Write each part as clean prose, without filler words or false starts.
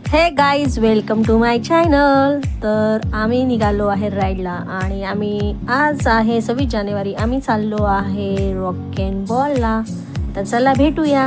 हे guys, welcome to my channel. तर आम्ही निघालो आहे राईडला आणि आम्ही आज आहे 26 जानेवारी. आम्ही चाललो आहे रॉक अँड बॉलला. तर चला भेटूया.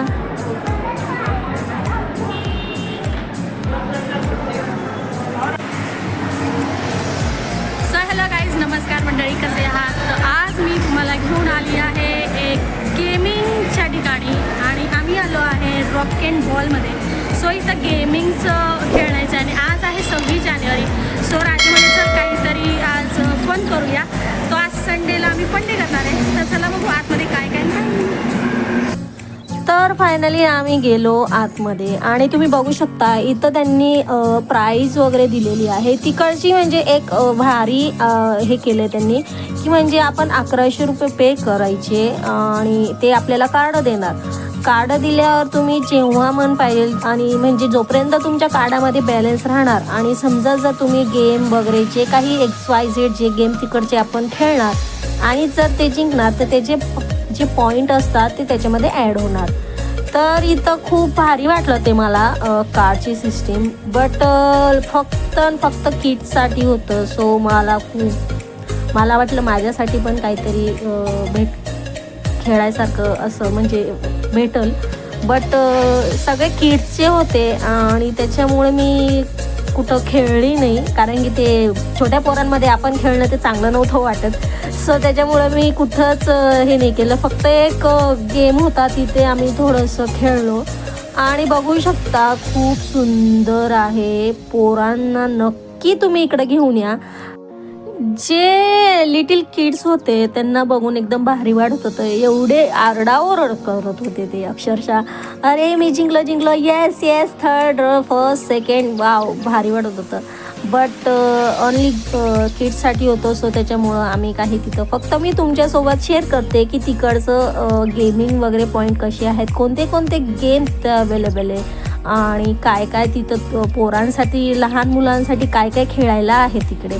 हॅलो गाईज, नमस्कार मंडळी, कसे आहात? तर आज मी तुम्हाला घेऊन आली आहे एक गेमिंगच्या ठिकाणी आणि आम्ही आलो आहे रॉक अँड बॉलमध्ये. सो इथं गेमिंगचं खेळण्याचं आणि आज आहे 26 जानेवारी. सो राजमध्ये चल काहीतरी आज फन करूया. तो आज संडेला आम्ही फंडे करणार आहे. तर चला बघू आतमध्ये काय काय नाही. तर फायनली आम्ही गेलो आतमध्ये आणि तुम्ही बघू शकता इथं त्यांनी प्राईज वगैरे दिलेली आहे. तिकडची म्हणजे एक भारी हे केलं त्यांनी की म्हणजे आपण 1100 रुपये पे करायचे आणि ते आपल्याला कार्ड देणार. कार्ड दिल्यावर तुम्ही जेव्हा मन पाहिजे आणि म्हणजे जोपर्यंत तुमच्या कार्डामध्ये बॅलन्स राहणार आणि समजा जर तुम्ही गेम वगैरे जे काही XYZ जे गेम तिकडचे आपण खेळणार आणि जर ते जिंकणार तर त्याचे जे पॉईंट असतात ते त्याच्यामध्ये ॲड होणार. तर इथं खूप भारी वाटलं ते मला कार्डची सिस्टीम. बट फक्त किड्ससाठी होतं. सो मला वाटलं माझ्यासाठी पण काहीतरी खेळायसारखं असं म्हणजे भेटल. बट सगळे किड्सचे होते आणि त्याच्यामुळे मी कुठं खेळली नाही, कारण की ते छोट्या पोरांमध्ये आपण खेळणं ते चांगलं नव्हतं वाटत. सो त्याच्यामुळं मी कुठंच हे नाही केलं. फक्त एक गेम होता तिथे आम्ही थोडंसं खेळलो आणि बघू शकता खूप सुंदर आहे. पोरांना नक्की तुम्ही इकडे घेऊन या. जे लिटिल किड्स होते त्यांना बघून एकदम भारी वाटत होतं. एवढे आरडाओरड करत होते ते अक्षरशः, अरे मी जिंकलो, yes third first second, wow, भारी वाटत होतं. बट ओनली किड्ससाठी होतं. सो त्याच्यामुळं आम्ही काही तिथं फक्त मी तुमच्यासोबत शेअर करते की तिकडचं गेमिंग वगैरे पॉईंट कसे आहेत, कोणते गेम अवेलेबल आहे आणि काय तिथं पोरांसाठी लहान मुलांसाठी काय खेळायला आहे तिकडे.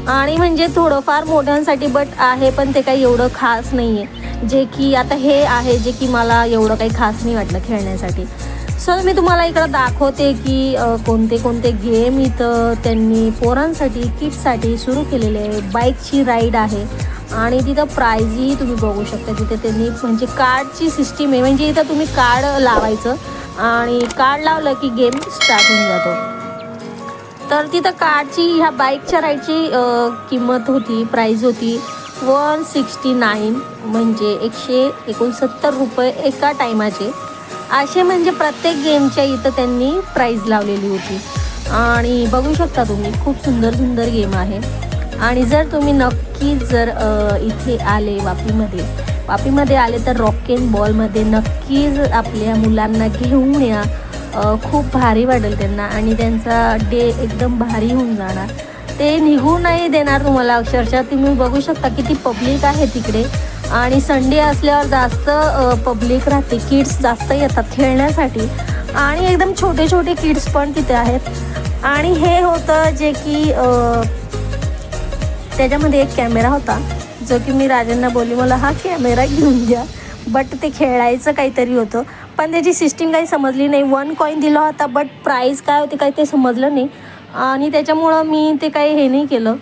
आणि म्हणजे थोडंफार मोठ्यांसाठी बट आहे, पण ते काही एवढं खास नाही आहे. जे की आता हे आहे जे की मला एवढं काही खास नाही वाटलं खेळण्यासाठी. सो मी तुम्हाला इकडं दाखवते की कोणते गेम इथं त्यांनी पोरांसाठी किड्ससाठी सुरू केलेले आहे. बाईकची राईड आहे आणि तिथं प्राईजही तुम्ही बघू शकता. तिथे त्यांनी म्हणजे कार्डची सिस्टीम आहे. म्हणजे इथं तुम्ही कार्ड लावायचं आणि कार्ड लावलं की गेम स्टार्ट होऊन जातो. तर तिथं कार्डची ह्या बाईकच्या राईडची किंमत होती, प्राईज होती 169, म्हणजे 169 रुपये एका टायमाचे. असे म्हणजे प्रत्येक गेमच्या इथं त्यांनी प्राईज लावलेली होती. आणि बघू शकता तुम्ही खूप सुंदर गेम आहे. आणि जर तुम्ही नक्कीच जर इथे आले वापीमध्ये आले तर रॉक अँड बॉलमध्ये नक्कीच आपल्या मुलांना घेऊन या. खूप भारी वाटेल त्यांना आणि त्यांचा डे एकदम भारी होऊन जाणार. ते निघू नाही देणार तुम्हाला. अक्षरशः तुम्ही बघू शकता किती पब्लिक आहे तिकडे आणि संडे असल्यावर जास्त पब्लिक राहते. किड्स जास्त येतात खेळण्यासाठी आणि एकदम छोटे किड्स पण तिथे आहेत. आणि हे होतं जे की त्याच्यामध्ये एक कॅमेरा होता जो की मी राजांना बोलली मला हा कॅमेरा घेऊन द्या. बट ते खेळायचं काहीतरी होतं पण त्याची सिस्टीम काही समजली नाही. 1 कॉईन दिला होता बट प्राईज काय होते काही ते समजलं नाही आणि त्याच्यामुळं मी ते काही हे नाही केलं.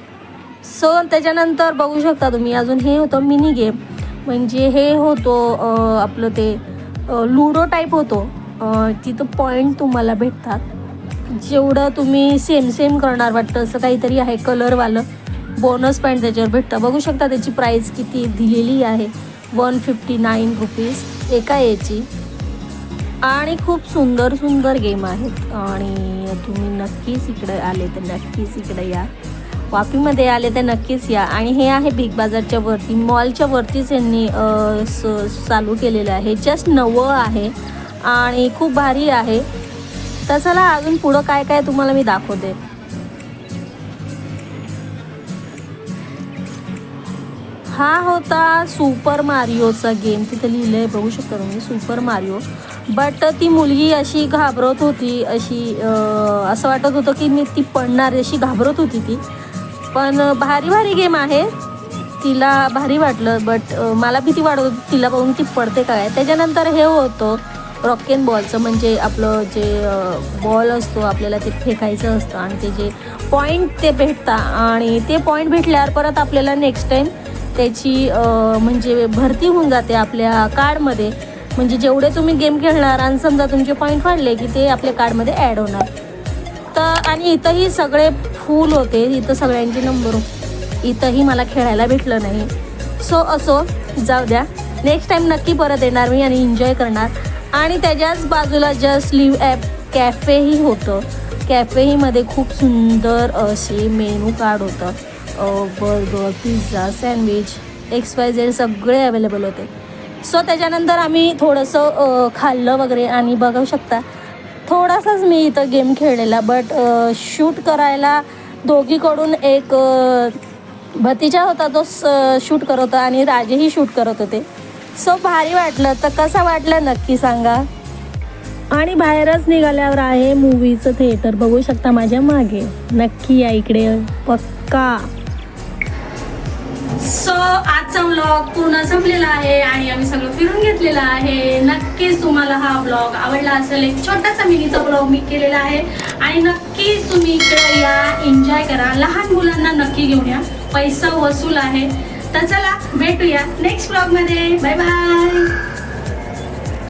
सो त्याच्यानंतर बघू शकता तुम्ही अजून हे होतं मिनी गेम. म्हणजे हे होतं आपलं ते लुडो टाईप होतो. तिथं पॉईंट तुम्हाला भेटतात. जेवढं तुम्ही सेम करणार वाटतं असं काहीतरी आहे. कलरवालं बोनस पॉईंट त्याच्यावर भेटतं. बघू शकता त्याची प्राईस किती दिलेली आहे, 159 रुपीज एका याची. आणि खूप सुंदर गेम आहेत आणि तुम्ही नक्कीच इकडे आले तर नक्कीच इकडे या. वापीमध्ये आले तर नक्कीच या. आणि हे आहे बिग बाजारच्या वरती, मॉलच्या वरतीच यांनी चालू केलेलं आहे. जस्ट नवं आहे आणि खूप भारी आहे. तर चला अजून पुढं काय तुम्हाला मी दाखवते. हा होता सुपर मारिओचा गेम. तिथे लिहिलं आहे बघू शकता तुम्ही, सुपर मारिओ. बट ती मुलगी अशी घाबरत होती, असं वाटत होतं की मी ती पडणार, अशी घाबरत होती ती. पण भारी गेम आहे. तिला भारी वाटलं बट मला भीती वाटत होती तिला बघून ती पडते काय. त्याच्यानंतर हे होतं रॉक एन बॉलचं म्हणजे आपलं जे बॉल असतो आपल्याला ते फेकायचं असतं आणि ते जे पॉईंट ते भेटतात आणि ते पॉईंट भेटल्यावर परत आपल्याला नेक्स्ट टाईम त्याची म्हणजे भरती होऊन जाते आपल्या कार्डमध्ये. म्हणजे जेवढे तुम्ही गेम खेळणार आणि समजा तुमचे पॉईंट वाढले की ते आपल्या कार्डमध्ये ॲड होणार. तर आणि इथंही सगळे फुल होते, इथं सगळ्यांचे नंबर. इथंही मला खेळायला भेटलं नाही. सो असो, जाऊ द्या, नेक्स्ट टाईम नक्की परत येणार मी आणि एन्जॉय करणार. आणि त्याच्याच बाजूला जस्ट लिव्ह ॲप कॅफेही होतं. कॅफेहीमध्ये खूप सुंदर असे मेनू कार्ड होतं. बर्गर, पिझ्झा, सँडविच, XYZ सगळे अवेलेबल होते. सो त्याच्यानंतर आम्ही थोडंसं खाल्लं वगैरे आणि बघू शकता थोडासाच मी इथं गेम खेळलेला. बट शूट करायला दोघीकडून एक भतीजा होता, तो शूट करत होता आणि राजेही शूट करत होते. सो भारी वाटलं. तर कसं वाटलं नक्की सांगा. आणि बाहेरच निघाल्यावर आहे मूवीचं थिएटर, बघू शकता माझ्या मागे. नक्की या इकडे पक्का. सो आजचा व्लॉग पूर्ण संपलेला आहे आणि आम्ही सगळं फिरून घेतलेलं आहे. नक्कीच तुम्हाला हा व्लॉग आवडला असेल. एक छोटासा मिनीचा व्लॉग मी केलेला आहे आणि नक्कीच तुम्ही इकडे या, एन्जॉय करा. लहान मुलांना नक्की घेऊन या, पैसा वसूल आहे. तर चला भेटूया नेक्स्ट व्लॉगमध्ये. Bye bye.